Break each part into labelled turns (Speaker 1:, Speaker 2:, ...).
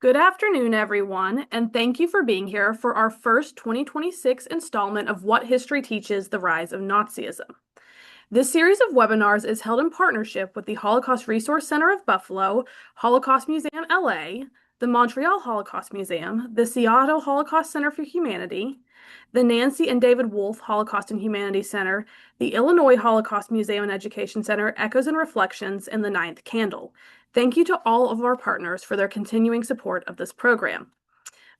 Speaker 1: Good afternoon, everyone, and thank you for being here for our first 2026 installment of What History Teaches: The Rise of Nazism. This series of webinars is held in partnership with the Holocaust Resource Center of Buffalo, Holocaust Museum LA, the Montreal Holocaust Museum, the Seattle Holocaust Center for Humanity, the Nancy and David Wolf Holocaust and Humanities Center, the Illinois Holocaust Museum and Education Center, Echoes and Reflections, and the Ninth Candle. Thank you to all of our partners for their continuing support of this program.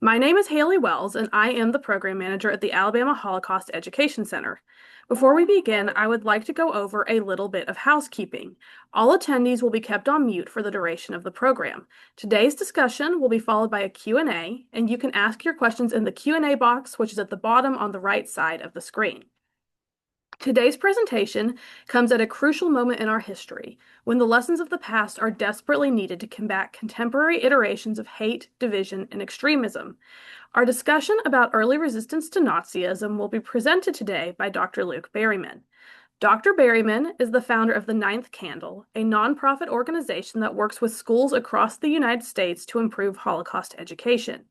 Speaker 1: My name is Haley Wells, and I am the program manager at the Alabama Holocaust Education Center. Before we begin, I would like to go over a little bit of housekeeping. All attendees will be kept on mute for the duration of the program. Today's discussion will be followed by a Q&A, and you can ask your questions in the Q&A box, which is at the bottom on the right side of the screen. Today's presentation comes at a crucial moment in our history, when the lessons of the past are desperately needed to combat contemporary iterations of hate, division, and extremism. Our discussion about early resistance to Nazism will be presented today by Dr. Luke Berryman. Dr. Berryman is the founder of the Ninth Candle, a nonprofit organization that works with schools across the United States to improve Holocaust education.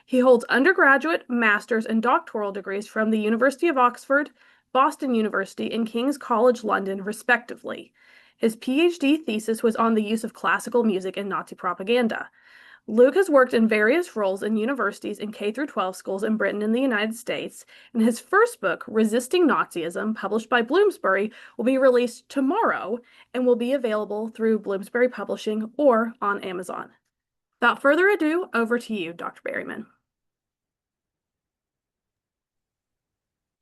Speaker 1: He holds undergraduate, master's, and doctoral degrees from the University of Oxford, Boston University, and King's College London, respectively. His PhD thesis was on the use of classical music in Nazi propaganda. Luke has worked in various roles in universities and K-12 schools in Britain and the United States, and his first book, Resisting Nazism, published by Bloomsbury, will be released tomorrow and will be available through Bloomsbury Publishing or on Amazon. Without further ado, over to you, Dr. Berryman.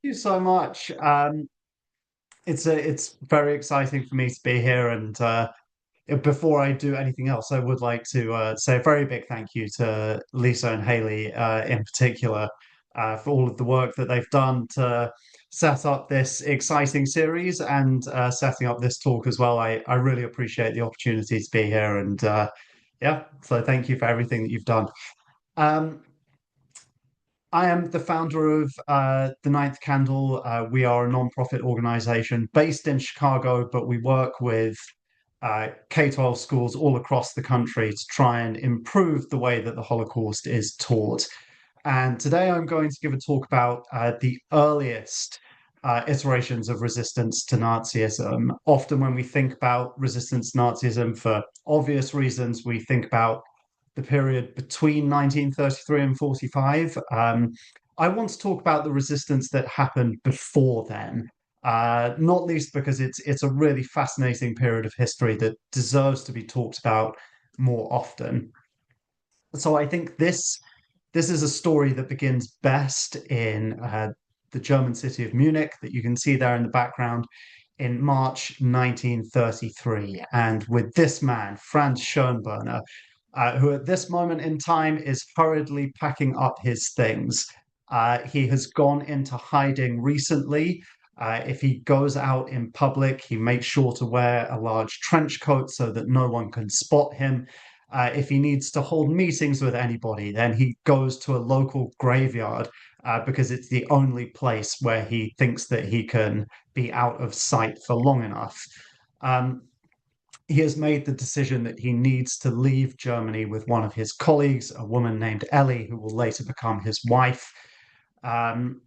Speaker 2: You so much. It's very exciting for me to be here, and before I do anything else, I would like to say a very big thank you to Lisa and Haley in particular for all of the work that they've done to set up this exciting series and setting up this talk as well. I really appreciate the opportunity to be here, and yeah, so thank you for everything that you've done. Um, I am the founder of the Ninth Candle. We are a non-profit organization based in Chicago, but we work with K-12 schools all across the country to try and improve the way that the Holocaust is taught. And today I'm going to give a talk about the earliest iterations of resistance to Nazism. Often, when we think about resistance to Nazism, for obvious reasons, we think about the period between 1933 and 45. I want to talk about the resistance that happened before then, not least because it's a really fascinating period of history that deserves to be talked about more often. So I think this is a story that begins best in the German city of Munich, that you can see there in the background, in March 1933, and with this man, Franz Schönberner, who at this moment in time is hurriedly packing up his things. He has gone into hiding recently. If he goes out in public, he makes sure to wear a large trench coat so that no one can spot him. If he needs to hold meetings with anybody, then he goes to a local graveyard because it's the only place where he thinks that he can be out of sight for long enough. Um, he has made the decision that he needs to leave Germany with one of his colleagues, a woman named Ellie, who will later become his wife. Um,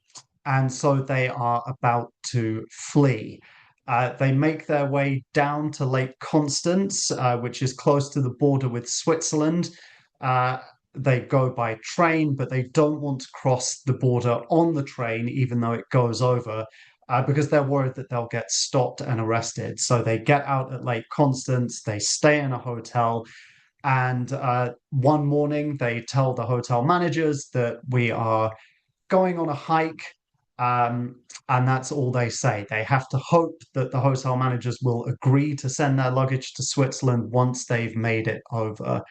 Speaker 2: and so they are about to flee. They make their way down to Lake Constance, which is close to the border with Switzerland. Uh, they go by train, but they don't want to cross the border on the train, even though it goes over, because they're worried that they'll get stopped and arrested. So they get out at Lake Constance, they stay in a hotel, and one morning they tell the hotel managers that we are going on a hike. And that's all they say. They have to hope that the hotel managers will agree to send their luggage to Switzerland once they've made it over.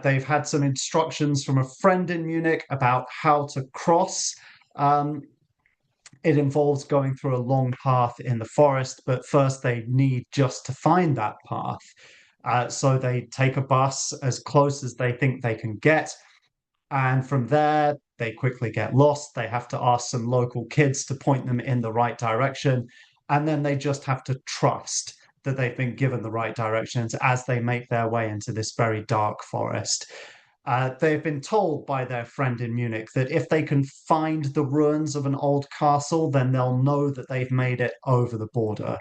Speaker 2: They've had some instructions from a friend in Munich about how to cross. Um, it involves going through a long path in the forest, but first they need just to find that path. So they take a bus as close as they think they can get. And from there, they quickly get lost. They have to ask some local kids to point them in the right direction. And then they just have to trust that they've been given the right directions as they make their way into this very dark forest. They've been told by their friend in Munich that if they can find the ruins of an old castle, then they'll know that they've made it over the border.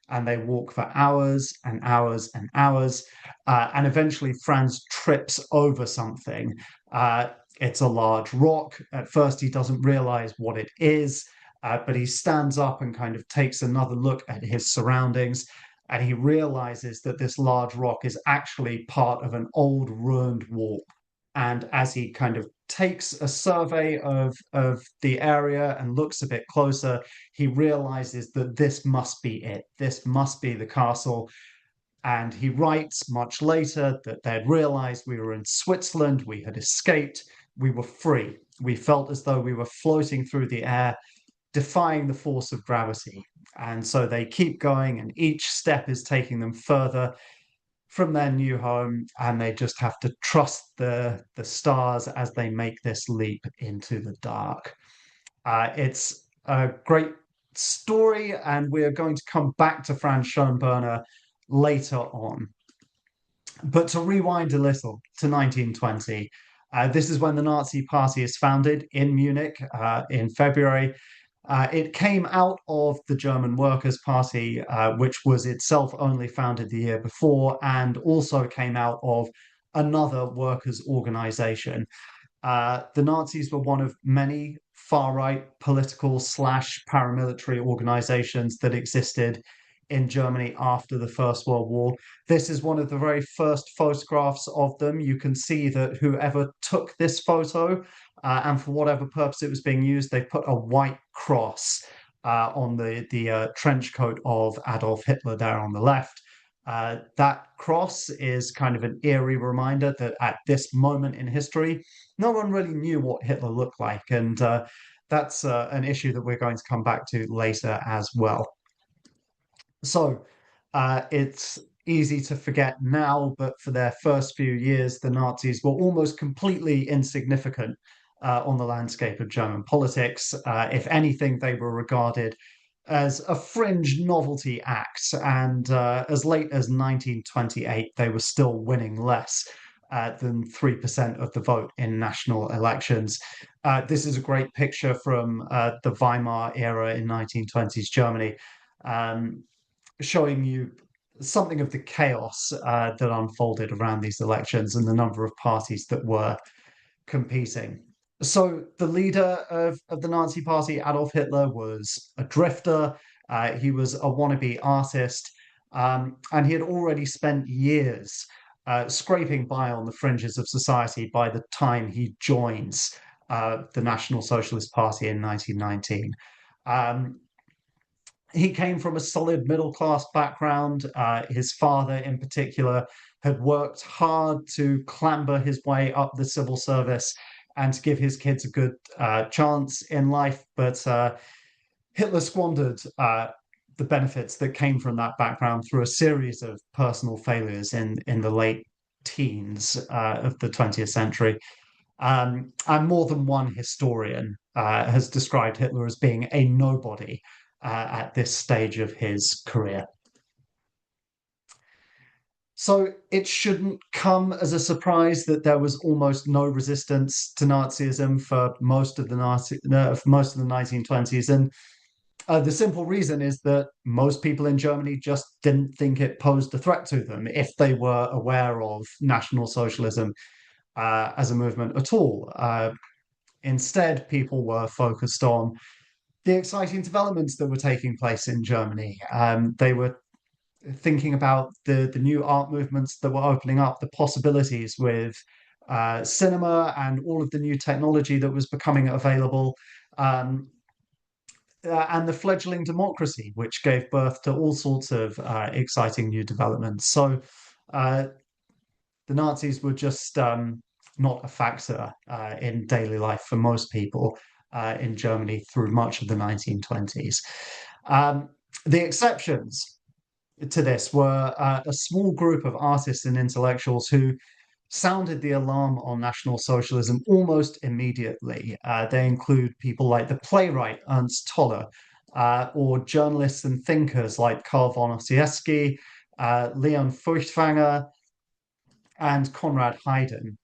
Speaker 2: And they walk for hours and hours and hours. And eventually, Franz trips over something. Uh, it's a large rock. At first, he doesn't realize what it is, but he stands up and kind of takes another look at his surroundings. And he realizes that this large rock is actually part of an old ruined wall. And as he kind of takes a survey of the area and looks a bit closer, he realizes that this must be it. This must be the castle. And he writes much later that they'd realized we were in Switzerland, we had escaped, we were free. We felt as though we were floating through the air, defying the force of gravity. And so they keep going, and each step is taking them further from their new home, and they just have to trust the stars as they make this leap into the dark. It's a great story, and we're going to come back to Franz Schönberner later on. But to rewind a little to 1920, this is when the Nazi Party is founded in Munich in February. It came out of the German Workers' Party, which was itself only founded the year before, and also came out of another workers' organization. The Nazis were one of many far-right political slash paramilitary organizations that existed in Germany after the First World War. This is one of the very first photographs of them. You can see that whoever took this photo, and for whatever purpose it was being used, they put a white cross on the trench coat of Adolf Hitler there on the left. That cross is kind of an eerie reminder that at this moment in history, no one really knew what Hitler looked like. And that's an issue that we're going to come back to later as well. So it's easy to forget now, but for their first few years, the Nazis were almost completely insignificant on the landscape of German politics. If anything, they were regarded as a fringe novelty act. And as late as 1928, they were still winning less than 3% of the vote in national elections. This is a great picture from the Weimar era in 1920s Germany, showing you something of the chaos that unfolded around these elections and the number of parties that were competing. So the leader of the Nazi Party, Adolf Hitler, was a drifter. He was a wannabe artist, and he had already spent years scraping by on the fringes of society by the time he joins the National Socialist Party in 1919. He came from a solid middle class background. His father, in particular, had worked hard to clamber his way up the civil service and to give his kids a good chance in life. But Hitler squandered the benefits that came from that background through a series of personal failures in the late teens of the 20th century. And more than one historian has described Hitler as being a nobody at this stage of his career. So it shouldn't come as a surprise that there was almost no resistance to Nazism for most of the 1920s, and the simple reason is that most people in Germany just didn't think it posed a threat to them if they were aware of National Socialism as a movement at all. Instead, people were focused on the exciting developments that were taking place in Germany. They were thinking about the new art movements that were opening up, the possibilities with cinema and all of the new technology that was becoming available, and the fledgling democracy, which gave birth to all sorts of exciting new developments. So the Nazis were just not a factor in daily life for most people in Germany through much of the 1920s. The exceptions to this were a small group of artists and intellectuals who sounded the alarm on National Socialism almost immediately. They include people like the playwright Ernst Toller, or journalists and thinkers like Karl von Ossietzky, Leon Feuchtwanger, and Konrad Haydn.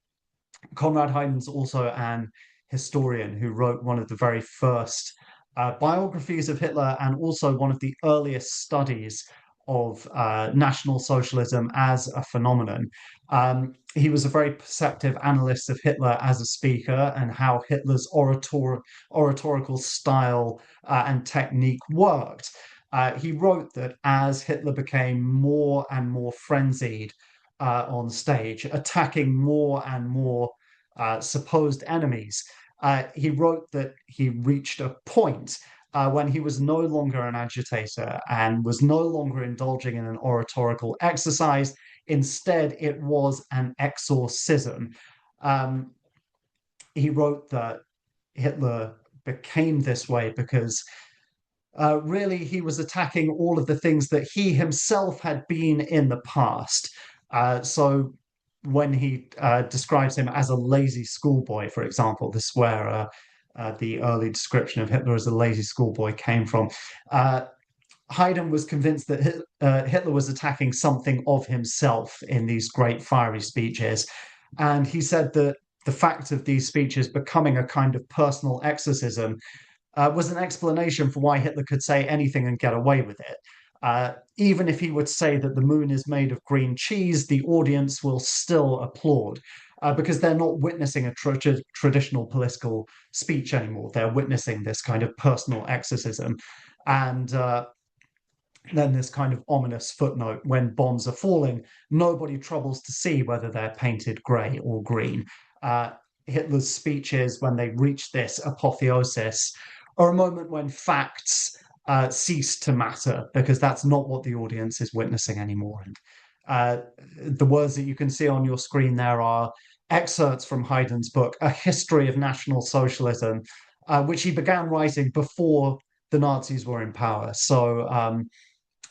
Speaker 2: Conrad Heiden's also an historian who wrote one of the very first biographies of Hitler and also one of the earliest studies of National Socialism as a phenomenon. He was a very perceptive analyst of Hitler as a speaker and how Hitler's oratorical style and technique worked. He wrote that as Hitler became more and more frenzied on stage, attacking more and more supposed enemies, he wrote that he reached a point when he was no longer an agitator and was no longer indulging in an oratorical exercise. Instead, it was an exorcism. Um, he wrote that Hitler became this way because really he was attacking all of the things that he himself had been in the past. So when he describes him as a lazy schoolboy, for example, this is where the early description of Hitler as a lazy schoolboy came from. Haydn was convinced that Hitler was attacking something of himself in these great fiery speeches. And he said that the fact of these speeches becoming a kind of personal exorcism was an explanation for why Hitler could say anything and get away with it. Even if he would say that the moon is made of green cheese, the audience will still applaud because they're not witnessing a traditional political speech anymore. They're witnessing this kind of personal exorcism. And then this kind of ominous footnote: when bombs are falling, nobody troubles to see whether they're painted grey or green. Uh, Hitler's speeches, when they reach this apotheosis, are a moment when facts cease to matter because that's not what the audience is witnessing anymore. And the words that you can see on your screen there are excerpts from Haydn's book, A History of National Socialism, which he began writing before the Nazis were in power. So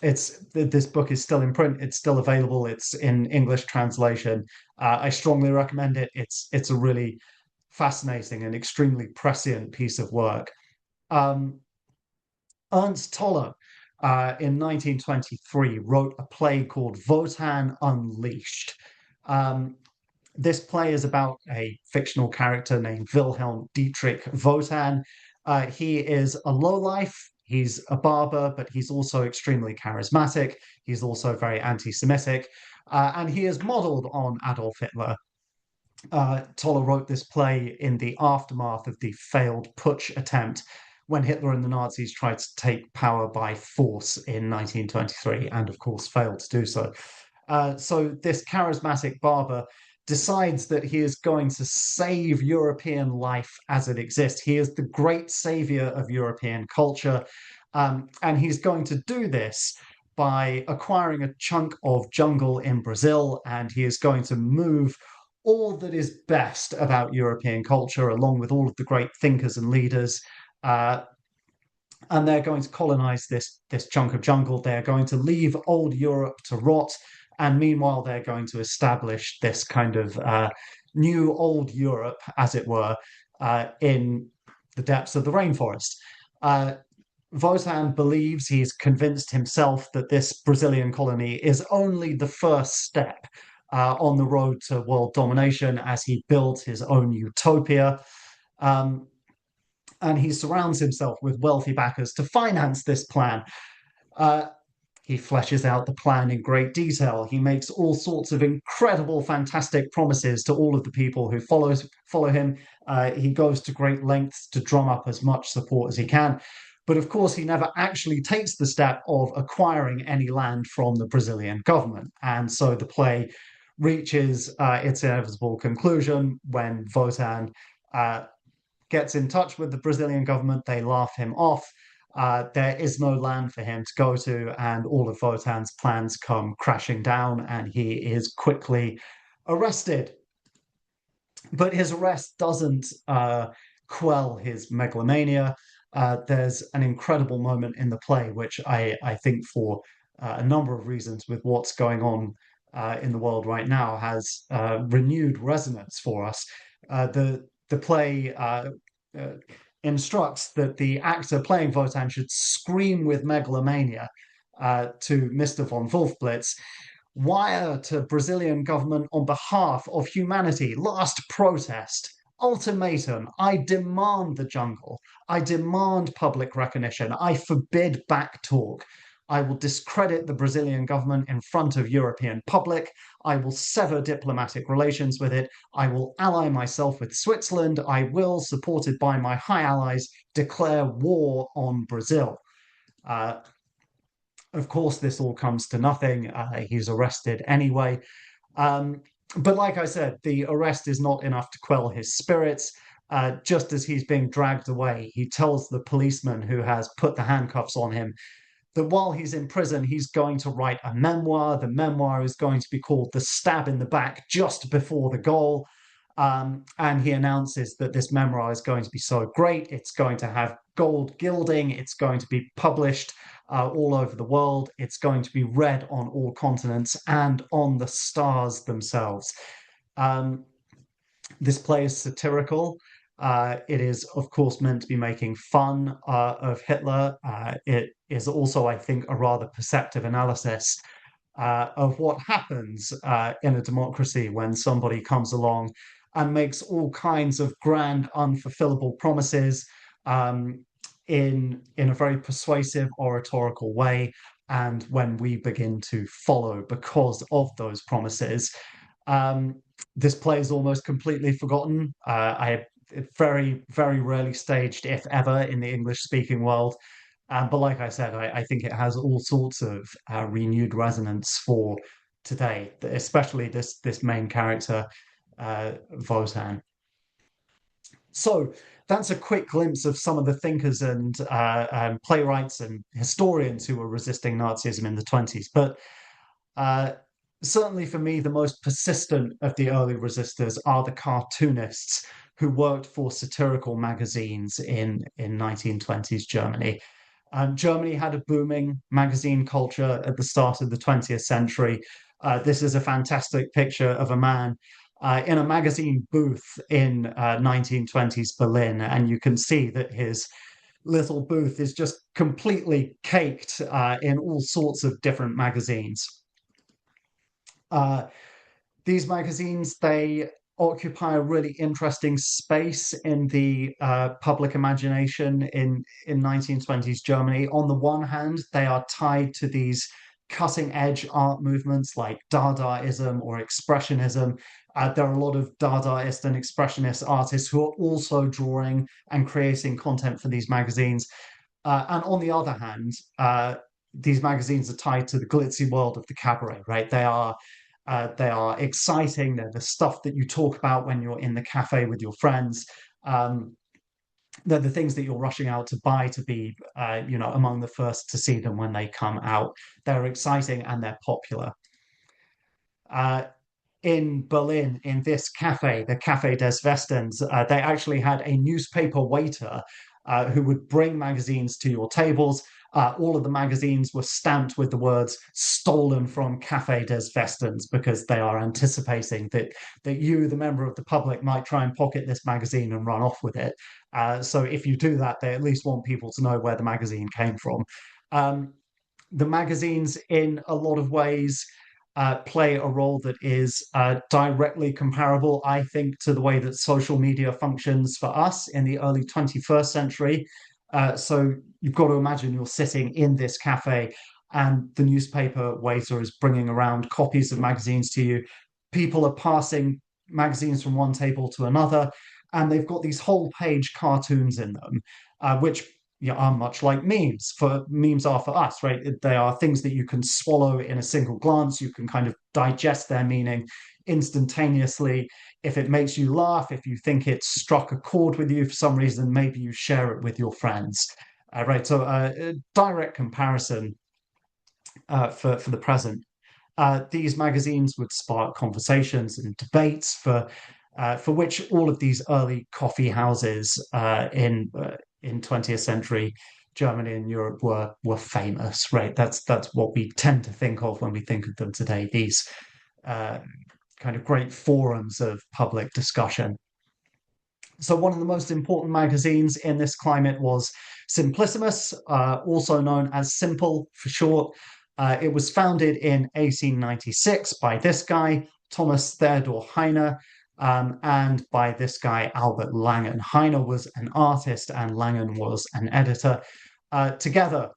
Speaker 2: it's this book is still in print. It's still available. It's in English translation. I strongly recommend it. It's a really fascinating and extremely prescient piece of work. Um, Ernst Toller, in 1923, wrote a play called Wotan Unleashed. Um, this play is about a fictional character named Wilhelm Dietrich Wotan. He is a lowlife. He's a barber, but he's also extremely charismatic. He's also very anti-Semitic, and he is modeled on Adolf Hitler. Toller wrote this play in the aftermath of the failed putsch attempt when Hitler and the Nazis tried to take power by force in 1923, and of course failed to do so. So this charismatic barber decides that he is going to save European life as it exists. He is the great savior of European culture, and he's going to do this by acquiring a chunk of jungle in Brazil, and he is going to move all that is best about European culture, along with all of the great thinkers and leaders. Uh, and they're going to colonize this chunk of jungle. They're going to leave old Europe to rot, and meanwhile, they're going to establish this kind of new old Europe, as it were, in the depths of the rainforest. Wotan believes, he's convinced himself, that this Brazilian colony is only the first step on the road to world domination as he builds his own utopia. And he surrounds himself with wealthy backers to finance this plan. Uh, he fleshes out the plan in great detail. He makes all sorts of incredible, fantastic promises to all of the people who follow him. He goes to great lengths to drum up as much support as he can. But of course, he never actually takes the step of acquiring any land from the Brazilian government. And so the play reaches its inevitable conclusion when Wotan gets in touch with the Brazilian government. They laugh him off. There is no land for him to go to, and all of Wotan's plans come crashing down, and he is quickly arrested. But his arrest doesn't quell his megalomania. There's an incredible moment in the play, which I think, for a number of reasons with what's going on in the world right now, has renewed resonance for us. The play instructs that the actor playing Wotan should scream with megalomania to Mr. von Wolfblitz, Wire to Brazilian government on behalf of humanity. Last protest. Ultimatum. I demand the jungle. I demand public recognition. I forbid back talk. I will discredit the Brazilian government in front of European public. I will sever diplomatic relations with it. I will ally myself with Switzerland. I will, supported by my high allies, declare war on Brazil. Uh, of course, this all comes to nothing. He's arrested anyway. Um, but like I said, the arrest is not enough to quell his spirits. Just as he's being dragged away, he tells the policeman who has put the handcuffs on him that while he's in prison, he's going to write a memoir. The memoir is going to be called The Stab in the Back Just Before the Goal. And he announces that this memoir is going to be so great, it's going to have gold gilding, it's going to be published all over the world, it's going to be read on all continents and on the stars themselves. Um, this play is satirical. It is, of course, meant to be making fun of Hitler. It is also, I think, a rather perceptive analysis of what happens in a democracy when somebody comes along and makes all kinds of grand, unfulfillable promises in a very persuasive oratorical way, and when we begin to follow because of those promises. This play is almost completely forgotten. I very, very rarely staged, if ever, in the English-speaking world. But like I said, I think it has all sorts of renewed resonance for today, especially this main character, Votan. So that's a quick glimpse of some of the thinkers and playwrights and historians who were resisting Nazism in the 20s. But uh, certainly for me, the most persistent of the early resistors are the cartoonists who worked for satirical magazines in 1920s Germany. Germany had a booming magazine culture at the start of the 20th century. This is a fantastic picture of a man in a magazine booth in 1920s Berlin, and you can see that his little booth is just completely caked in all sorts of different magazines. Uh, these magazines, they occupy a really interesting space in the public imagination in 1920s Germany. On the one hand, they are tied to these cutting edge art movements like Dadaism or Expressionism. There are a lot of Dadaist and Expressionist artists who are also drawing and creating content for these magazines. And on the other hand, these magazines are tied to the glitzy world of the cabaret, right? They are exciting. They're the stuff that you talk about when you're in the cafe with your friends. They're the things that you're rushing out to buy to be, among the first to see them when they come out. They're exciting and they're popular. In Berlin, in this cafe, the Cafe des Westens, they actually had a newspaper waiter who would bring magazines to your tables. All of the magazines were stamped with the words stolen from Cafe des Westens because they are anticipating that you, the member of the public, might try and pocket this magazine and run off with it. So if you do that, they at least want people to know where the magazine came from. The magazines, in a lot of ways, play a role that is directly comparable, I think, to the way that social media functions for us in the early 21st century. So you've got to imagine you're sitting in this cafe and the newspaper waiter is bringing around copies of magazines to you. People are passing magazines from one table to another, and they've got these whole page cartoons in them, which are much like memes. For memes are for us, right? They are things that you can swallow in a single glance. You can kind of digest their meaning instantaneously. If it makes you laugh, if you think it struck a chord with you for some reason, maybe you share it with your friends. Right. So a direct comparison for the present. These magazines would spark conversations and debates for which all of these early coffee houses in 20th century Germany and Europe were famous, right? That's what we tend to think of when we think of them today. These kind of great forums of public discussion. So one of the most important magazines in this climate was Simplissimus, also known as Simple for short. It was founded in 1896 by this guy, Thomas Theodor Heine, and by this guy, Albert Langen. Heine was an artist and Langen was an editor. Together,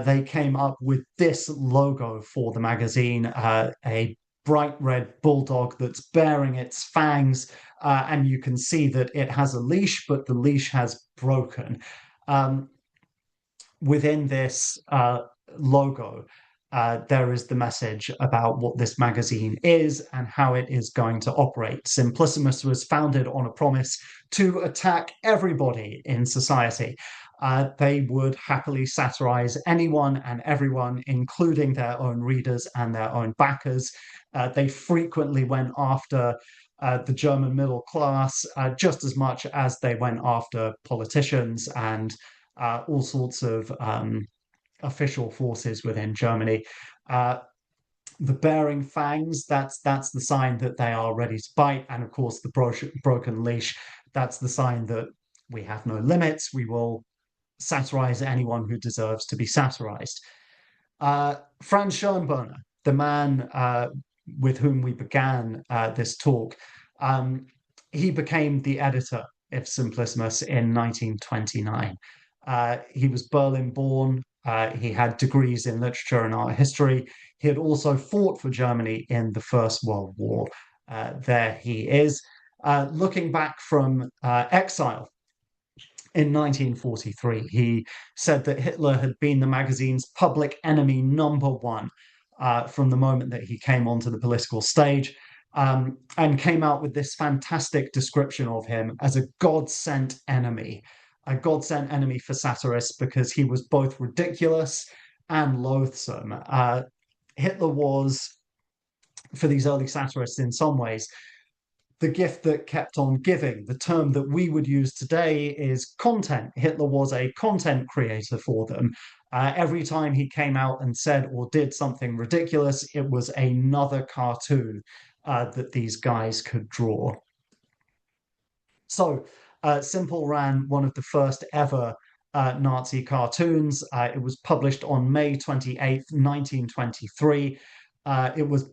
Speaker 2: they came up with this logo for the magazine, a bright red bulldog that's baring its fangs, and you can see that it has a leash, but the leash has broken. Um, Within this logo, there is the message about what this magazine is and how it is going to operate. Simplicissimus was founded on a promise to attack everybody in society. They would happily satirize anyone and everyone, including their own readers and their own backers. They frequently went after the German middle class just as much as they went after politicians and all sorts of official forces within Germany. Uh, the bearing fangs, that's the sign that they are ready to bite. And of course, the broken leash, that's the sign that we have no limits. We will satirize anyone who deserves to be satirized. Franz Schoenberger, the man with whom we began this talk, um, he became the editor of Simplicissimus in 1929. He was Berlin born. He had degrees in literature and art history. He had also fought for Germany in the First World War. There he is, looking back from exile in 1943. He said that Hitler had been the magazine's public enemy number one from the moment that he came onto the political stage, and came out with this fantastic description of him as a God sent enemy for satirists because he was both ridiculous and loathsome. Hitler was, for these early satirists, in some ways, the gift that kept on giving. The term that we would use today is content. Hitler was a content creator for them. Every time he came out and said or did something ridiculous, it was another cartoon that these guys could draw. So, Simple ran one of the first ever Nazi cartoons. It was published on May 28th, 1923. It was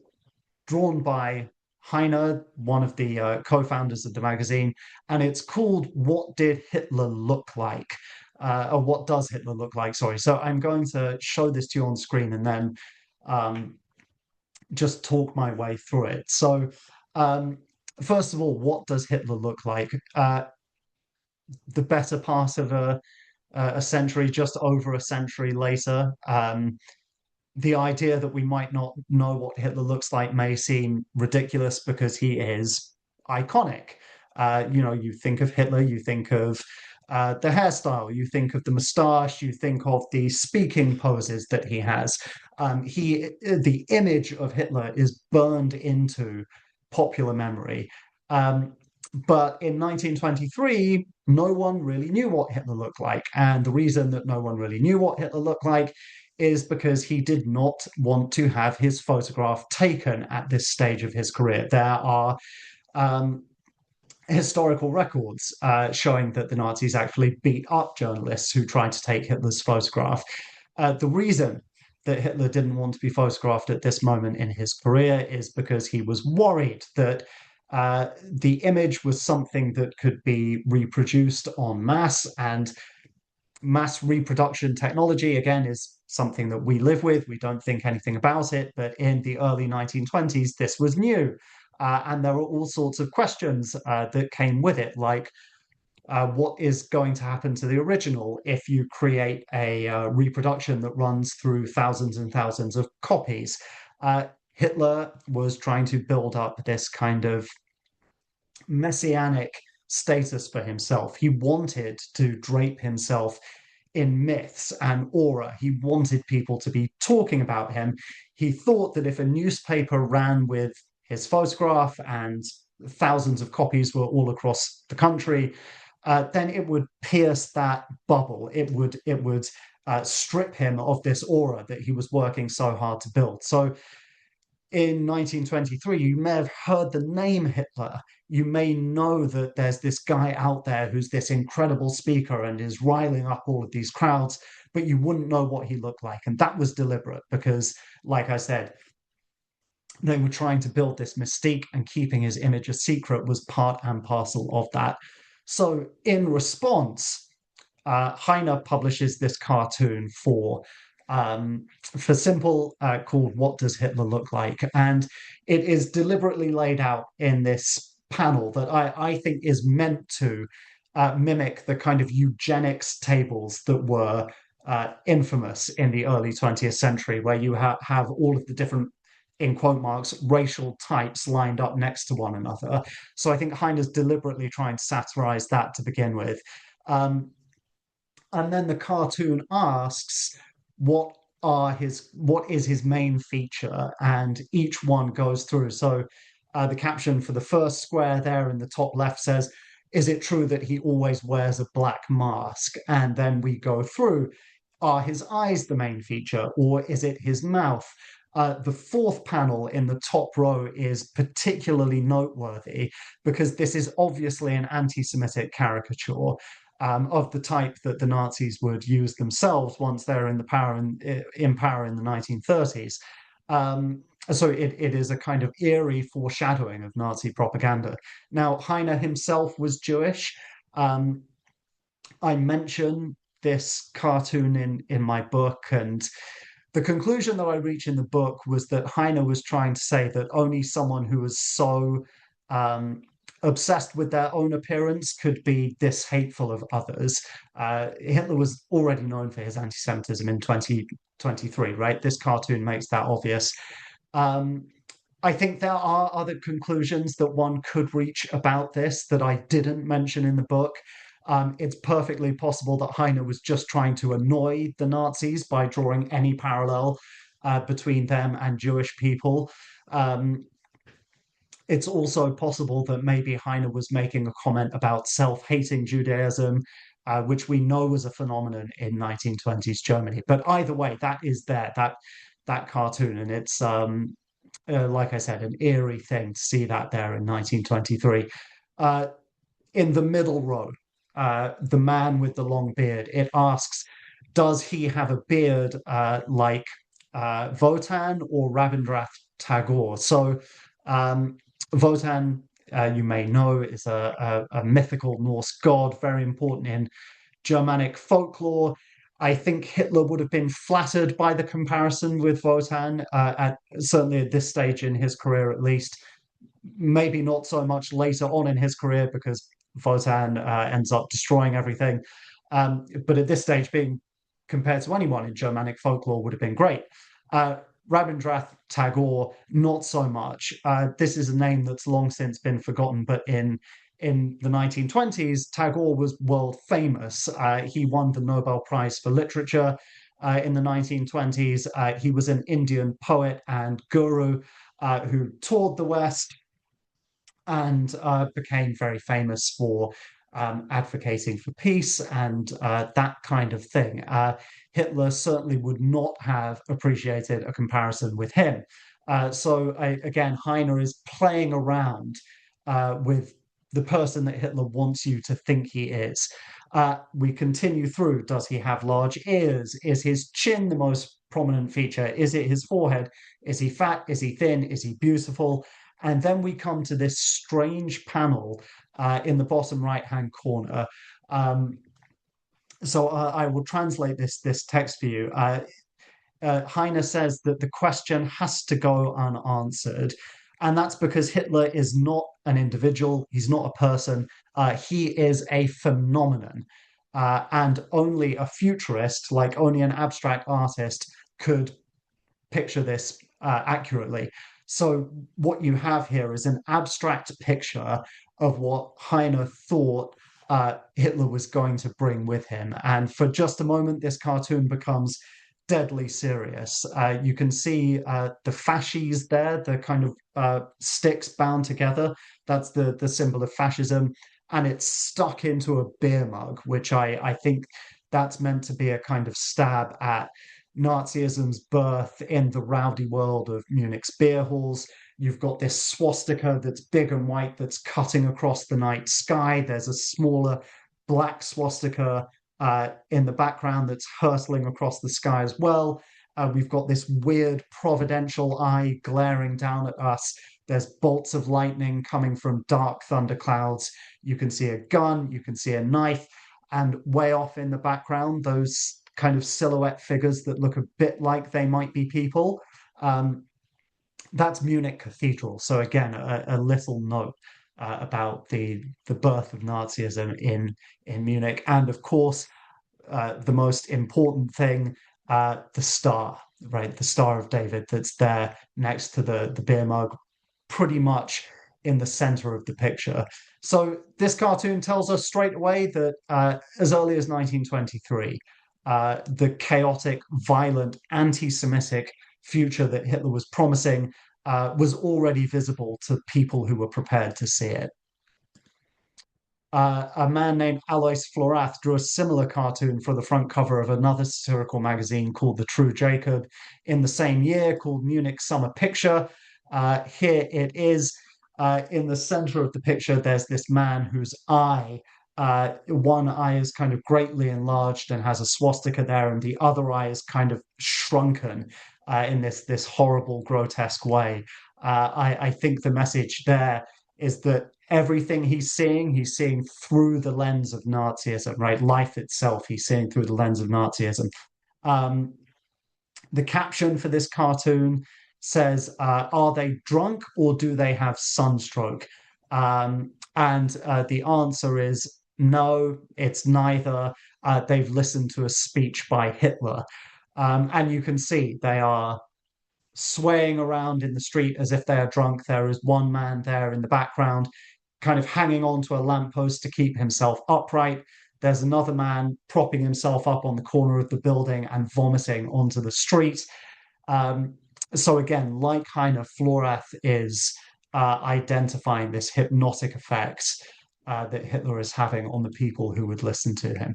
Speaker 2: drawn by Heine, one of the co-founders of the magazine, and it's called "What Did Hitler Look Like?" Or "What Does Hitler Look Like?" Sorry. So I'm going to show this to you on screen and then just talk my way through it. So, first of all, what does Hitler look like? The better part of a century, just over a century later. The idea that we might not know what Hitler looks like may seem ridiculous because he is iconic. You think of Hitler, you think of the hairstyle, you think of the moustache, you think of the speaking poses that he has. The image of Hitler is burned into popular memory. But in 1923, no one really knew what Hitler looked like. And the reason that no one really knew what Hitler looked like is because he did not want to have his photograph taken at this stage of his career. There are historical records showing that the Nazis actually beat up journalists who tried to take Hitler's photograph. The reason that Hitler didn't want to be photographed at this moment in his career is because he was worried that the image was something that could be reproduced en masse, and mass reproduction technology, again, is something that we live with. We don't think anything about it, but in the early 1920s, this was new. And there were all sorts of questions that came with it, like what is going to happen to the original if you create a reproduction that runs through thousands and thousands of copies? Hitler was trying to build up this kind of messianic status for himself. He wanted to drape himself in myths and aura. He wanted people to be talking about him. He thought that if a newspaper ran with his photograph and thousands of copies were all across the country, then it would pierce that bubble. It would strip him of this aura that he was working so hard to build. So in 1923, you may have heard the name Hitler. You may know that there's this guy out there who's this incredible speaker and is riling up all of these crowds, but you wouldn't know what he looked like. And that was deliberate because, like I said, they were trying to build this mystique, and keeping his image a secret was part and parcel of that. So, in response, Heine publishes this cartoon for Simple called "What Does Hitler Look Like?" And it is deliberately laid out in this panel that I think is meant to mimic the kind of eugenics tables that were infamous in the early 20th century, where you have all of the different, in quote marks, racial types lined up next to one another. So I think Heine's deliberately trying to satirize that to begin with. Um, and then the cartoon asks what is his main feature, and each one goes through. So the caption for the first square there in the top left says, "Is it true that he always wears a black mask?" And then we go through, are his eyes the main feature, or is it his mouth? The fourth panel in the top row is particularly noteworthy because this is obviously an anti-Semitic caricature of the type that the Nazis would use themselves once they're in power in the 1930s. So it is a kind of eerie foreshadowing of Nazi propaganda. Now, Heine himself was Jewish. Um, I mention this cartoon in my book, and the conclusion that I reach in the book was that Heine was trying to say that only someone who was so um, obsessed with their own appearance could be this hateful of others. Hitler was already known for his anti-Semitism in 2023, right? This cartoon makes that obvious. Um, I think there are other conclusions that one could reach about this that I didn't mention in the book. It's perfectly possible that Heine was just trying to annoy the Nazis by drawing any parallel between them and Jewish people. Um, it's also possible that maybe Heine was making a comment about self-hating Judaism, which we know was a phenomenon in 1920s Germany. But either way, that is there, that cartoon, and it's like I said, an eerie thing to see that there in 1923. In the middle row, the man with the long beard, it asks, does he have a beard like Wotan or Rabindranath Tagore? So Wotan, you may know, is a mythical Norse god, very important in Germanic folklore. I think Hitler would have been flattered by the comparison with Wotan, certainly at this stage in his career, at least. Maybe not so much later on in his career because Wotan ends up destroying everything. But at this stage, being compared to anyone in Germanic folklore would have been great. Rabindranath Tagore, not so much. This is a name that's long since been forgotten, but in the 1920s, Tagore was world famous. He won the Nobel Prize for Literature in the 1920s. He was an Indian poet and guru who toured the West and became very famous for advocating for peace and that kind of thing. Hitler certainly would not have appreciated a comparison with him. Again, Heine is playing around with the person that Hitler wants you to think he is. We continue through. Does he have large ears? Is his chin the most prominent feature? Is it his forehead? Is he fat? Is he thin? Is he beautiful? And then we come to this strange panel in the bottom right-hand corner. I will translate this text for you. Heine says that the question has to go unanswered. And that's because Hitler is not an individual, he's not a person, he is a phenomenon. And only a futurist, like only an abstract artist, could picture this accurately. So what you have here is an abstract picture of what Heine thought Hitler was going to bring with him. And for just a moment, this cartoon becomes deadly serious. You can see the fasces there, the kind of sticks bound together. That's the symbol of fascism. And it's stuck into a beer mug, which I think that's meant to be a kind of stab at Nazism's birth in the rowdy world of Munich's beer halls. You've got this swastika that's big and white that's cutting across the night sky. There's a smaller black swastika in the background that's hurtling across the sky as well. We've got this weird providential eye glaring down at us. There's bolts of lightning coming from dark thunderclouds. You can see a gun, you can see a knife, and way off in the background, those kind of silhouette figures that look a bit like they might be people. Um, that's Munich Cathedral. So again, a little note about the birth of Nazism in Munich, and of course, the most important thing, the star, right? The Star of David that's there next to the beer mug, pretty much in the center of the picture. So this cartoon tells us straight away that as early as 1923, the chaotic, violent, anti-Semitic future that Hitler was promising was already visible to people who were prepared to see it. A man named Alois Florath drew a similar cartoon for the front cover of another satirical magazine called The True Jacob in the same year, called Munich Summer Picture. Here it is. In the center of the picture, there's this man whose eye, one eye is kind of greatly enlarged and has a swastika there, and the other eye is kind of shrunken in this horrible, grotesque way. I think the message there is that everything he's seeing through the lens of Nazism, right? Life itself, he's seeing through the lens of Nazism. Um, the caption for this cartoon says, "Are they drunk or do they have sunstroke?" And the answer is no, it's neither. They've listened to a speech by Hitler. And you can see they are swaying around in the street as if they are drunk. There is one man there in the background, kind of hanging onto a lamppost to keep himself upright. There's another man propping himself up on the corner of the building and vomiting onto the street. Um, so again, like Heine, Florath is identifying this hypnotic effect that Hitler is having on the people who would listen to him.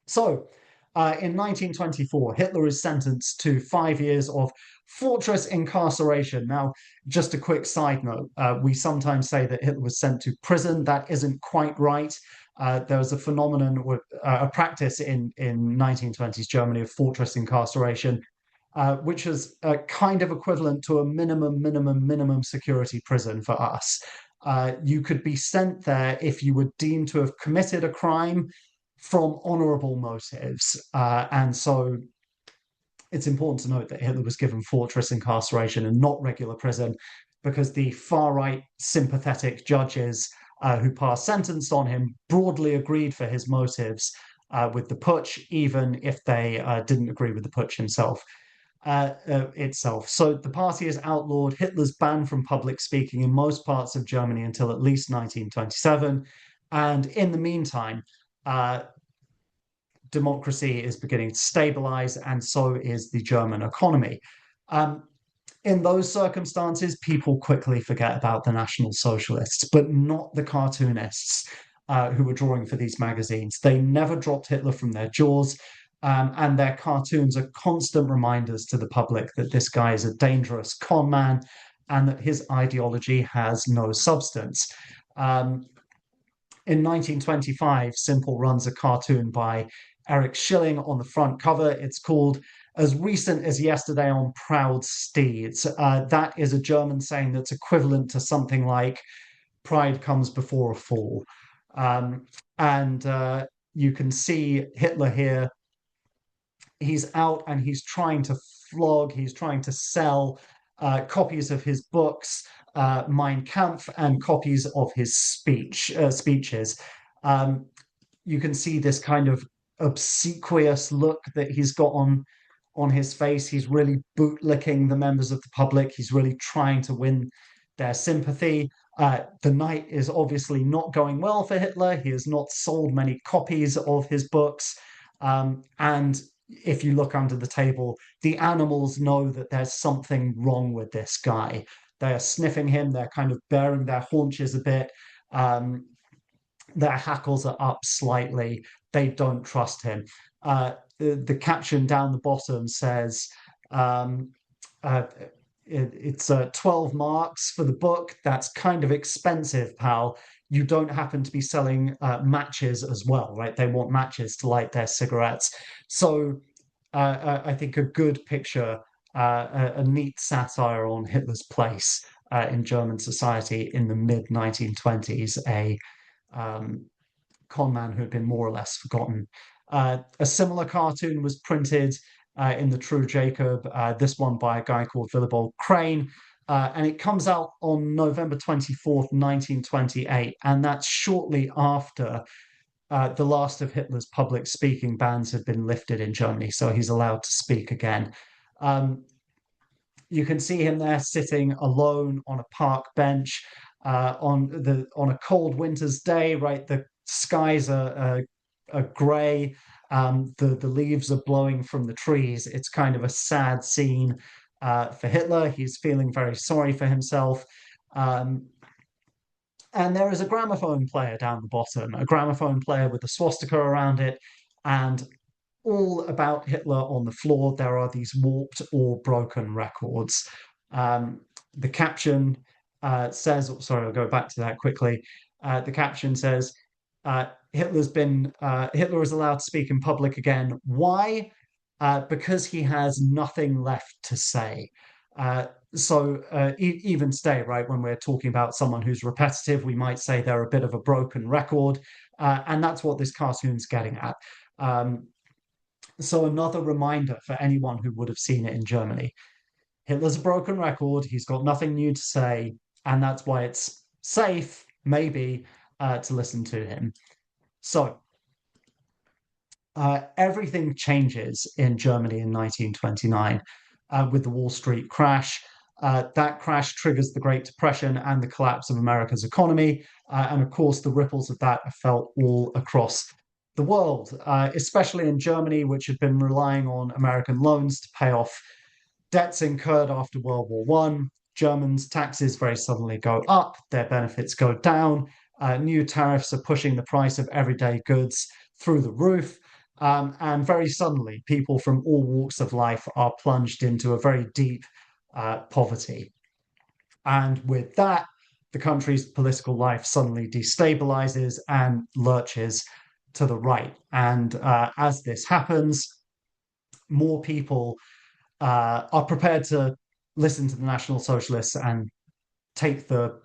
Speaker 2: So, in 1924, Hitler is sentenced to 5 years of fortress incarceration. Now, just a quick side note, we sometimes say that Hitler was sent to prison. That isn't quite right. There was a phenomenon, a practice in 1920s Germany of fortress incarceration, which is kind of equivalent to a minimum security prison for us. You could be sent there if you were deemed to have committed a crime from honorable motives. And so it's important to note that Hitler was given fortress incarceration and not regular prison, because the far-right sympathetic judges who passed sentence on him broadly agreed for his motives with the putsch, even if they didn't agree with the putsch himself. Itself. So the party is outlawed. Hitler's banned from public speaking in most parts of Germany until at least 1927. And in the meantime, democracy is beginning to stabilize, and so is the German economy. In those circumstances, people quickly forget about the National Socialists, but not the cartoonists who were drawing for these magazines. They never dropped Hitler from their jaws. And their cartoons are constant reminders to the public that this guy is a dangerous con man and that his ideology has no substance. In 1925, Simple runs a cartoon by Eric Schilling on the front cover. It's called As Recent as Yesterday on Proud Steeds. That is a German saying that's equivalent to something like pride comes before a fall. And you can see Hitler here. He's out and he's trying to flog, he's trying to sell copies of his books, Mein Kampf, and copies of his speeches. You can see this kind of obsequious look that he's got on his face. He's really bootlicking the members of the public. He's really trying to win their sympathy. The night is obviously not going well for Hitler. He has not sold many copies of his books. And if you look under the table, the animals know that there's something wrong with this guy. They are sniffing him. They're kind of baring their haunches a bit. Their hackles are up slightly. They don't trust him. the caption down the bottom says, um, uh, it's 12 marks for the book. That's kind of expensive, pal. You don't happen to be selling matches as well, right? They want matches to light their cigarettes. So I think a good picture, a neat satire on Hitler's place in German society in the mid 1920s, a um, con man who had been more or less forgotten. A similar cartoon was printed in the True Jacob, this one by a guy called Willibald Crane. And it comes out on November 24th, 1928. And that's shortly after the last of Hitler's public speaking bans had been lifted in Germany. So he's allowed to speak again. Um, you can see him there sitting alone on a park bench on a cold winter's day. Right, the skies are grey. The leaves are blowing from the trees. It's kind of a sad scene for Hitler. He's feeling very sorry for himself. Um, and there is a gramophone player down the bottom, a gramophone player with a swastika around it, and all about Hitler on the floor. There are these warped or broken records. The caption says, sorry, I'll go back to that quickly. The caption says, Hitler is allowed to speak in public again. Why? Because he has nothing left to say. Even today, right, when we're talking about someone who's repetitive, we might say they're a bit of a broken record. And that's what this cartoon's getting at. So another reminder for anyone who would have seen it in Germany. Hitler's a broken record. He's got nothing new to say. And that's why it's safe, maybe, to listen to him. So everything changes in Germany in 1929 with the Wall Street crash. That crash triggers the Great Depression and the collapse of America's economy. And of course, the ripples of that are felt all across the world, especially in Germany, which had been relying on American loans to pay off debts incurred after World War One. Germans' taxes very suddenly go up, their benefits go down. New tariffs are pushing the price of everyday goods through the roof. And very suddenly, people from all walks of life are plunged into a very deep poverty. And with that, the country's political life suddenly destabilizes and lurches to the right. And as this happens, more people are prepared to listen to the National Socialists and take the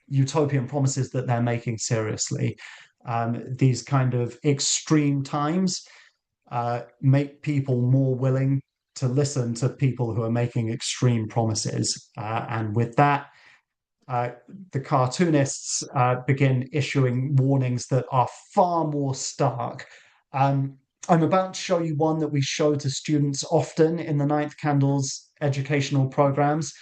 Speaker 2: utopian promises that they're making seriously. These kind of extreme times make people more willing to listen to people who are making extreme promises. And with that, the cartoonists begin issuing warnings that are far more stark. I'm about to show you one that we show to students often in the Ninth Candles educational programs.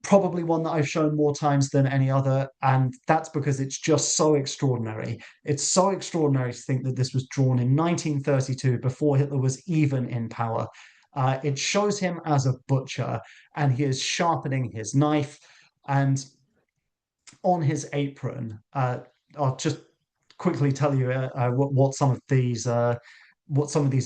Speaker 2: Probably one that I've shown more times than any other, and that's because it's just so extraordinary. It's so extraordinary to think that this was drawn in 1932, before Hitler was even in power. It shows him as a butcher, and he is sharpening his knife, and on his apron, I'll just quickly tell you what some of these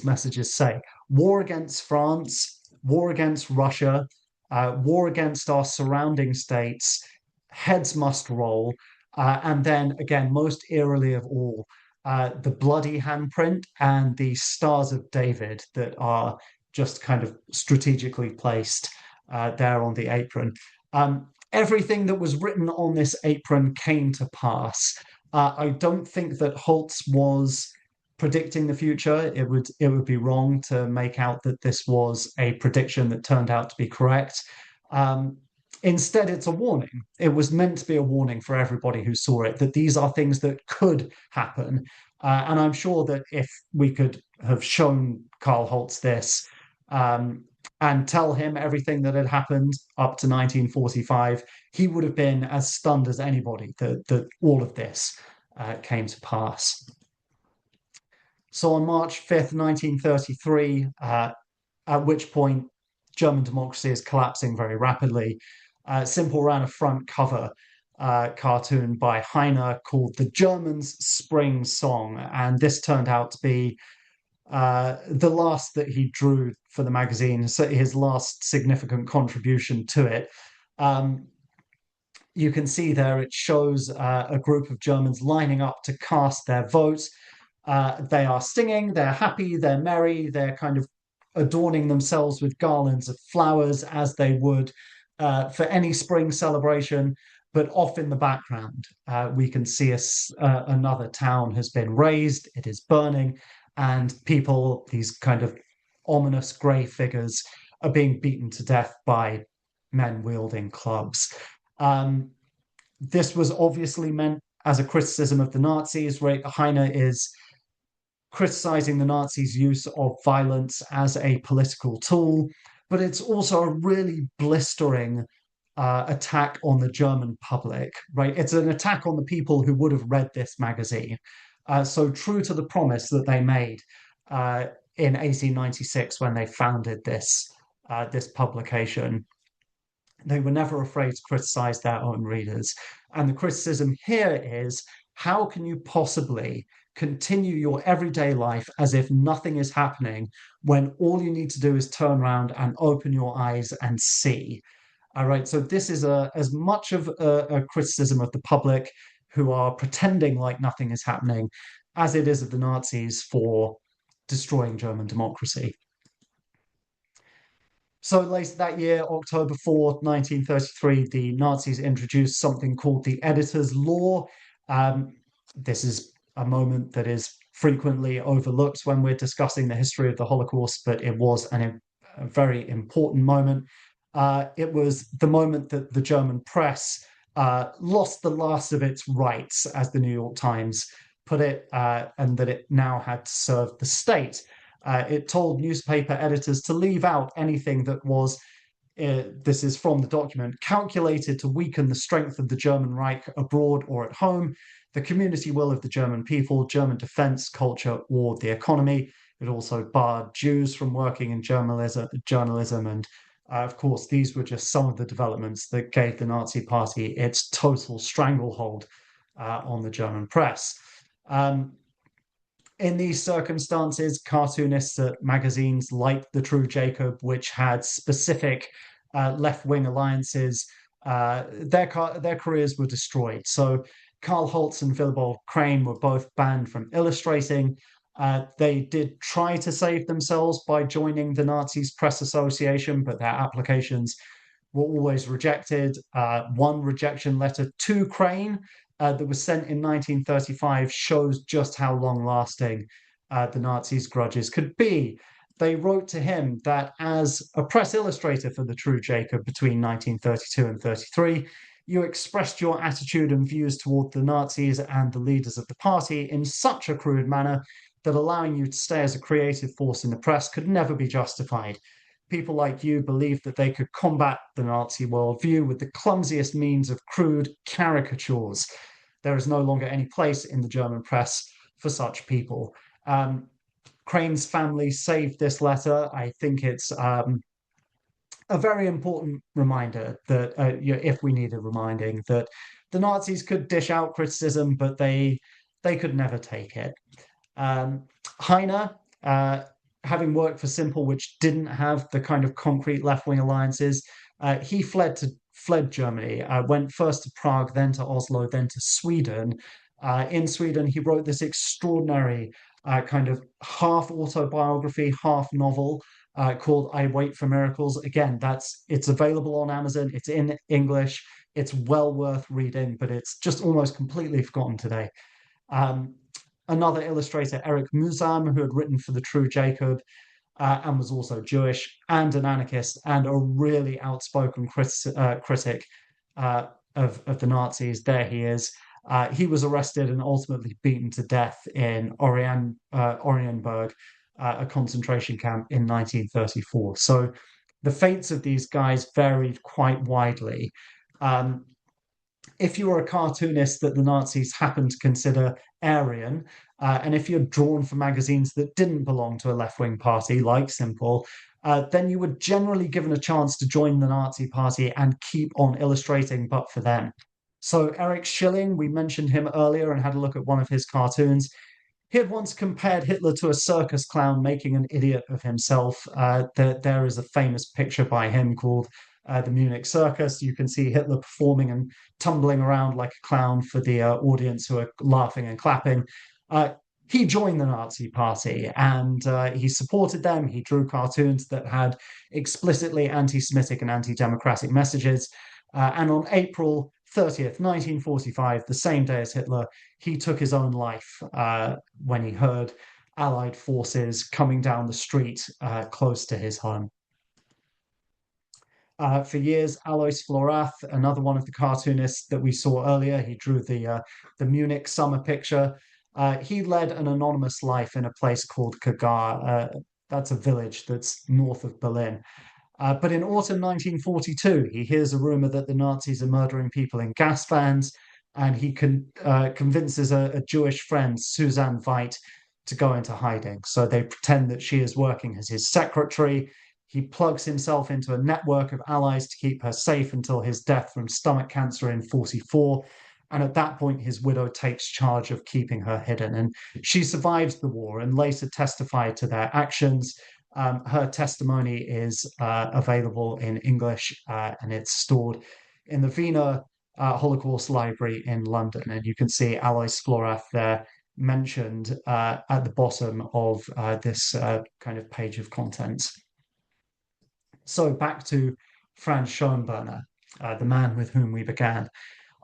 Speaker 2: messages say. War against France, war against Russia, war against our surrounding states, heads must roll, and then again, most eerily of all, the bloody handprint and the stars of David that are just kind of strategically placed there on the apron. Everything that was written on this apron came to pass. I don't think that Holtz was predicting the future. It would be wrong to make out that this was a prediction that turned out to be correct. Instead, it's a warning. It was meant to be a warning for everybody who saw it, that these are things that could happen. And I'm sure that if we could have shown Carl Holtz this and tell him everything that had happened up to 1945, he would have been as stunned as anybody that all of this came to pass. So on March 5th, 1933, at which point German democracy is collapsing very rapidly, Simple ran a front cover cartoon by Heine called The Germans' Spring Song. And this turned out to be the last that he drew for the magazine, so his last significant contribution to it. Um, you can see there it shows a group of Germans lining up to cast their vote. They are singing, they're happy, they're merry, they're kind of adorning themselves with garlands of flowers as they would for any spring celebration. But off in the background, we can see another town has been razed, it is burning, and people, these kind of ominous grey figures, are being beaten to death by men wielding clubs. Um, this was obviously meant as a criticism of the Nazis, right? Heine is criticizing the Nazis' use of violence as a political tool, but it's also a really blistering attack on the German public, right? It's an attack on the people who would have read this magazine. So true to the promise that they made in 1896 when they founded this publication, they were never afraid to criticize their own readers. And the criticism here is, how can you possibly continue your everyday life as if nothing is happening when all you need to do is turn around and open your eyes and see? All right, so this is as much of a criticism of the public who are pretending like nothing is happening as it is of the Nazis for destroying German democracy. So later that year, October 4th, 1933, the Nazis introduced something called the Editor's Law. This is a moment that is frequently overlooked when we're discussing the history of the Holocaust, but it was a very important moment. It was the moment that the German press lost the last of its rights, as the New York Times put it, and that it now had to serve the state. It told newspaper editors to leave out anything that was, this is from the document, calculated to weaken the strength of the German Reich abroad or at home, the community will of the German people, German defense, culture, or the economy. It also barred Jews from working in journalism, and of course, these were just some of the developments that gave the Nazi Party its total stranglehold on the German press. In these circumstances, cartoonists at magazines like The True Jacob, which had specific left-wing alliances, their careers were destroyed. So Karl Holz and Willibald Crane were both banned from illustrating. They did try to save themselves by joining the Nazis Press Association, but their applications were always rejected. One rejection letter to Crane that was sent in 1935 shows just how long-lasting the Nazis' grudges could be. They wrote to him that as a press illustrator for The True Jacob between 1932 and 33, you expressed your attitude and views toward the Nazis and the leaders of the party in such a crude manner that allowing you to stay as a creative force in the press could never be justified. People like you believed that they could combat the Nazi worldview with the clumsiest means of crude caricatures. There is no longer any place in the German press for such people. Crane's family saved this letter. I think it's a very important reminder that, if we needed reminding, that the Nazis could dish out criticism, but they could never take it. Heine, having worked for Simple, which didn't have the kind of concrete left-wing alliances, he fled Germany, went first to Prague, then to Oslo, then to Sweden. In Sweden, he wrote this extraordinary kind of half autobiography, half novel called I Wait for Miracles. Again, it's available on Amazon. It's in English. It's well worth reading, but it's just almost completely forgotten today. Another illustrator, Eric Musam, who had written for The True Jacob and was also Jewish and an anarchist and a really outspoken critic of the Nazis. There he is. He was arrested and ultimately beaten to death in Oranienburg, a concentration camp in 1934. So the fates of these guys varied quite widely. If you were a cartoonist that the Nazis happened to consider Aryan, and if you're drawn for magazines that didn't belong to a left-wing party like Simple, then you were generally given a chance to join the Nazi party and keep on illustrating, but for them. So Eric Schilling, we mentioned him earlier and had a look at one of his cartoons. He had once compared Hitler to a circus clown making an idiot of himself. There is a famous picture by him called the Munich Circus. You can see Hitler performing and tumbling around like a clown for the audience who are laughing and clapping. Uh, he joined the Nazi Party and he supported them. He drew cartoons that had explicitly anti Semitic and anti democratic messages. And on April 30th, 1945, the same day as Hitler, he took his own life when he heard Allied forces coming down the street close to his home. For years, Alois Florath, another one of the cartoonists that we saw earlier, he drew the Munich summer picture. He led an anonymous life in a place called Kagar. That's a village that's north of Berlin. But in autumn 1942, he hears a rumor that the Nazis are murdering people in gas vans, and he convinces a Jewish friend, Suzanne Veit, to go into hiding. So they pretend that she is working as his secretary. He plugs himself into a network of allies to keep her safe until his death from stomach cancer in 44. And at that point, his widow takes charge of keeping her hidden. And she survives the war and later testified to their actions. Her testimony is available in English and it's stored in the Wiener Holocaust Library in London. And you can see Alois Florath there mentioned at the bottom of this kind of page of contents. So back to Franz Schoenberger, the man with whom we began.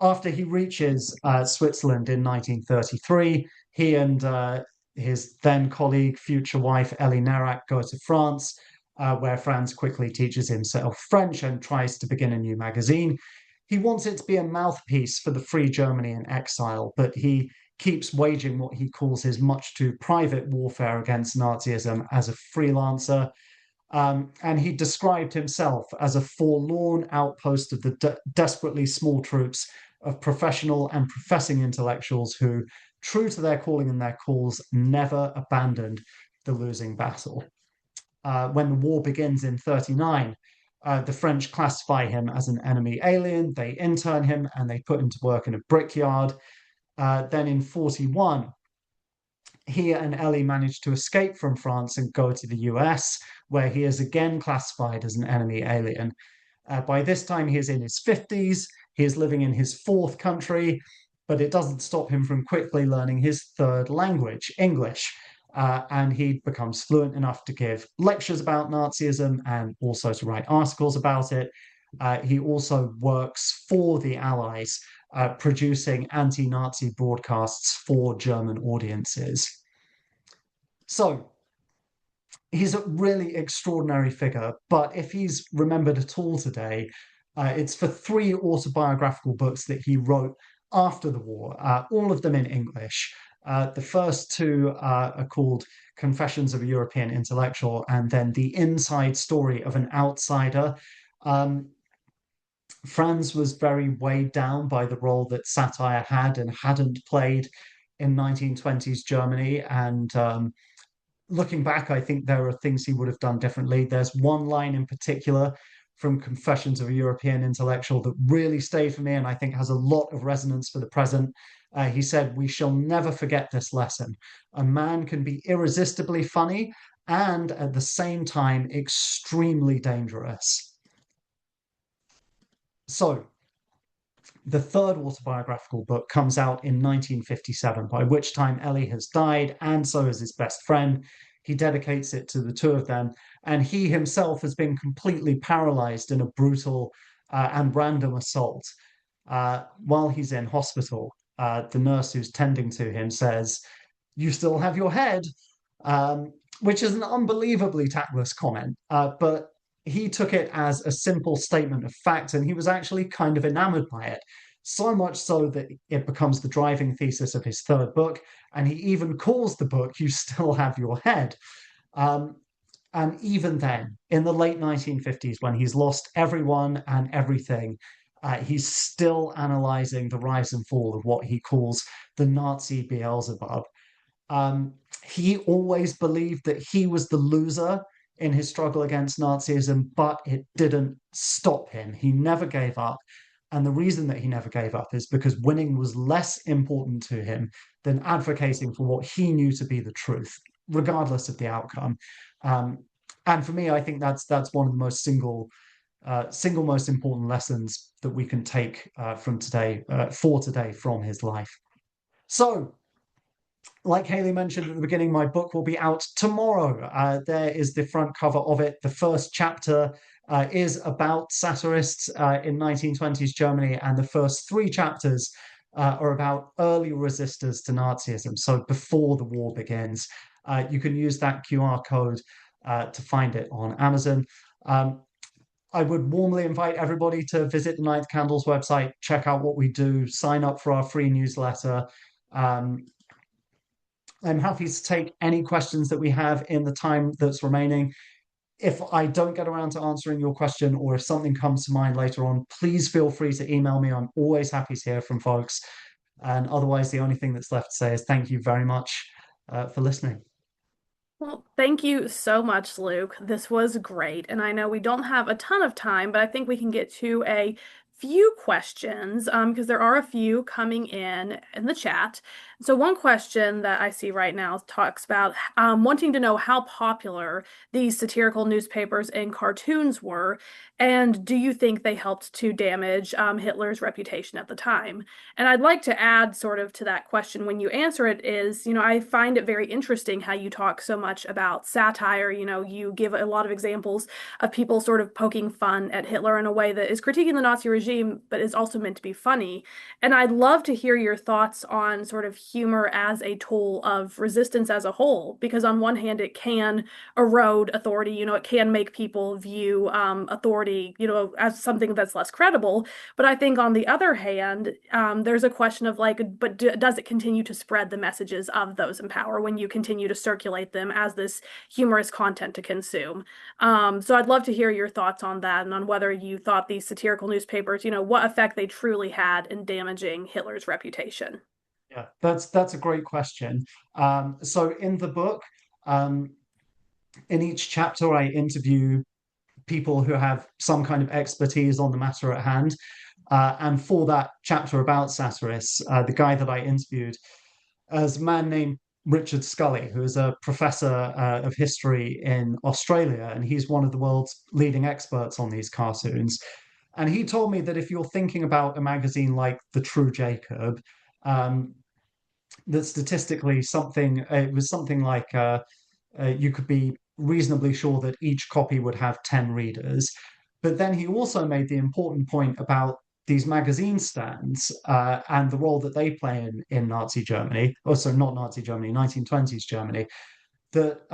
Speaker 2: After he reaches Switzerland in 1933, he and his then colleague, future wife Ellie Narak, go to France, where Franz quickly teaches himself French and tries to begin a new magazine. He wants it to be a mouthpiece for the Free Germany in exile, but he keeps waging what he calls his much too private warfare against Nazism as a freelancer. And he described himself as a forlorn outpost of the desperately small troops of professional and professing intellectuals who, true to their calling and their cause, never abandoned the losing battle. When the war begins in 39, the French classify him as an enemy alien, they intern him, and they put him to work in a brickyard. Then in 41, he and Ellie manage to escape from France and go to the US, where he is again classified as an enemy alien. By this time, he is in his 50s. He is living in his fourth country, but it doesn't stop him from quickly learning his third language, English. And he becomes fluent enough to give lectures about Nazism and also to write articles about it. He also works for the Allies, producing anti-Nazi broadcasts for German audiences. So he's a really extraordinary figure, but if he's remembered at all today, it's for three autobiographical books that he wrote after the war, all of them in English. The first two are called Confessions of a European Intellectual and then The Inside Story of an Outsider. Franz was very weighed down by the role that satire had and hadn't played in 1920s Germany. And looking back, I think there are things he would have done differently. There's one line in particular from Confessions of a European Intellectual that really stayed for me and I think has a lot of resonance for the present. He said, "We shall never forget this lesson. A man can be irresistibly funny and at the same time extremely dangerous." So the third autobiographical book comes out in 1957, by which time Ellie has died, and so has his best friend. He dedicates it to the two of them, and he himself has been completely paralyzed in a brutal and random assault. While he's in hospital, the nurse who's tending to him says, "You still have your head," which is an unbelievably tactless comment, but he took it as a simple statement of fact, and he was actually kind of enamored by it. So much so that it becomes the driving thesis of his third book, and he even calls the book "You Still Have Your Head." And even then, in the late 1950s, when he's lost everyone and everything, he's still analyzing the rise and fall of what he calls the Nazi Beelzebub. He always believed that he was the loser in his struggle against Nazism, but it didn't stop him. He never gave up. And the reason that he never gave up is because winning was less important to him than advocating for what he knew to be the truth, regardless of the outcome. Um, and for me, I think that's one of the single most important lessons that we can take from today, for today, from his life. So, like Haley mentioned at the beginning, my book will be out tomorrow. There is the front cover of it. The first chapter is about satirists in 1920s Germany, and the first three chapters are about early resistors to Nazism. So before the war begins, you can use that QR code to find it on Amazon. Um, I would warmly invite everybody to visit the Ninth Candles website, check out what we do, sign up for our free newsletter. Um, I'm happy to take any questions that we have in the time that's remaining. If I don't get around to answering your question, or if something comes to mind later on, please feel free to email me. I'm always happy to hear from folks. And otherwise, the only thing that's left to say is thank you very much for listening.
Speaker 1: Well, thank you so much, Luke. This was great. And I know we don't have a ton of time, but I think we can get to a few questions because there are a few coming in the chat. So one question that I see right now talks about wanting to know how popular these satirical newspapers and cartoons were, and do you think they helped to damage Hitler's reputation at the time? And I'd like to add sort of to that question when you answer it is, I find it very interesting how you talk so much about satire. You give a lot of examples of people sort of poking fun at Hitler in a way that is critiquing the Nazi regime, but is also meant to be funny. And I'd love to hear your thoughts on sort of humor as a tool of resistance as a whole, because on one hand, it can erode authority. It can make people view authority, as something that's less credible. But I think on the other hand, there's a question of like, but does it continue to spread the messages of those in power when you continue to circulate them as this humorous content to consume? So I'd love to hear your thoughts on that and on whether you thought these satirical newspapers, what effect they truly had in damaging Hitler's reputation.
Speaker 2: Yeah, that's a great question. So in the book, um, in each chapter, I interview people who have some kind of expertise on the matter at hand. And for that chapter about satirists, the guy that I interviewed is a man named Richard Scully, who is a professor of history in Australia, and he's one of the world's leading experts on these cartoons. And he told me that if you're thinking about a magazine like The True Jacob, um, that statistically it was something like you could be reasonably sure that each copy would have 10 readers. But then he also made the important point about these magazine stands and the role that they play in Nazi Germany, also not Nazi Germany, 1920s Germany, that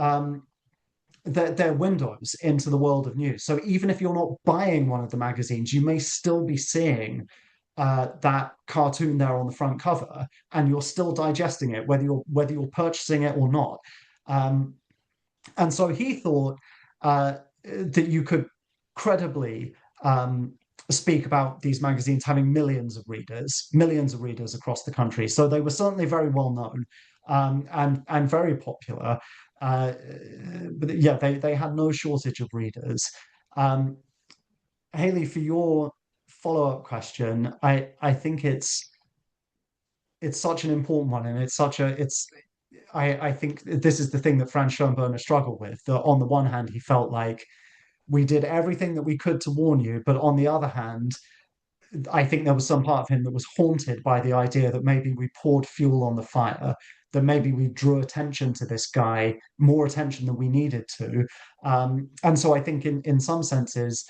Speaker 2: they're windows into the world of news. So even if you're not buying one of the magazines, you may still be seeing that cartoon there on the front cover, and you're still digesting it, whether you're purchasing it or not. Um, and so he thought that you could credibly speak about these magazines having millions of readers across the country. So they were certainly very well known and very popular. But yeah, they had no shortage of readers. Um, Haley, for your follow-up question, I think it's such an important one, and I think this is the thing that Franz Schoenberger struggled with. That on the one hand, he felt like we did everything that we could to warn you, but on the other hand, I think there was some part of him that was haunted by the idea that maybe we poured fuel on the fire, that maybe we drew attention to this guy, more attention than we needed to. And so I think in some senses,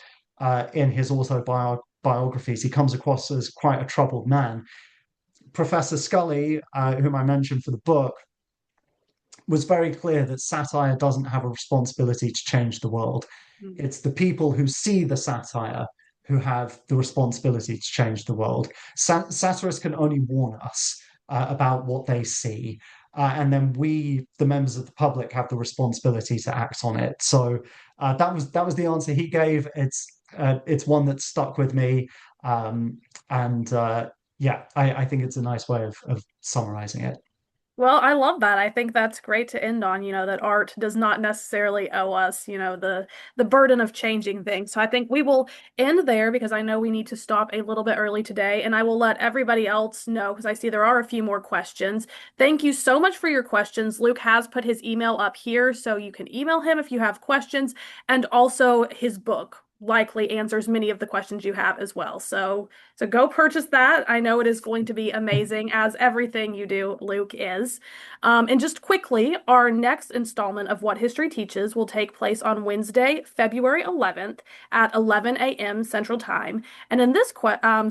Speaker 2: in his autobiographies, he comes across as quite a troubled man. Professor Scully, whom I mentioned for the book, was very clear that satire doesn't have a responsibility to change the world.
Speaker 1: Mm.
Speaker 2: It's the people who see the satire who have the responsibility to change the world. Satirists can only warn us about what they see. And then we, the members of the public, have the responsibility to act on it. So that was the answer he gave. It's one that stuck with me, and yeah, I think it's a nice way of summarizing it.
Speaker 1: Well, I love that. I think that's great to end on, that art does not necessarily owe us, the burden of changing things. So I think we will end there because I know we need to stop a little bit early today, and I will let everybody else know because I see there are a few more questions. Thank you so much for your questions. Luke has put his email up here, so you can email him if you have questions, and also his book likely answers many of the questions you have as well. So go purchase that. I know it is going to be amazing, as everything you do, Luke, is. And just quickly, our next installment of What History Teaches will take place on Wednesday, February 11th at 11 a.m. Central Time. And in this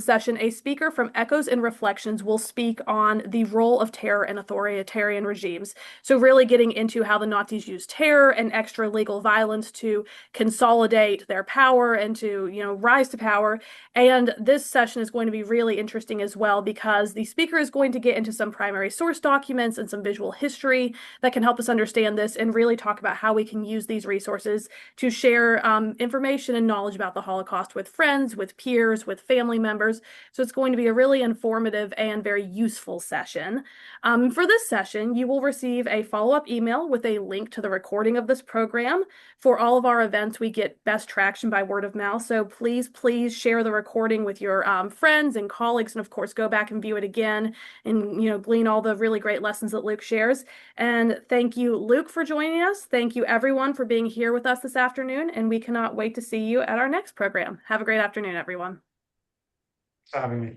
Speaker 1: session, a speaker from Echoes and Reflections will speak on the role of terror in authoritarian regimes. So really getting into how the Nazis used terror and extra legal violence to consolidate their power and to, rise to power. And this session is going to be really interesting as well because the speaker is going to get into some primary source documents and some visual history that can help us understand this and really talk about how we can use these resources to share information and knowledge about the Holocaust with friends, with peers, with family members. So it's going to be a really informative and very useful session. For this session, you will receive a follow-up email with a link to the recording of this program. For all of our events, we get best traction by word of mouth. So please share the recording with your friends and colleagues, and of course, go back and view it again and, glean all the really great lessons that Luke shares. And thank you, Luke, for joining us. Thank you, everyone, for being here with us this afternoon. And we cannot wait to see you at our next program. Have a great afternoon, everyone.
Speaker 2: For having me.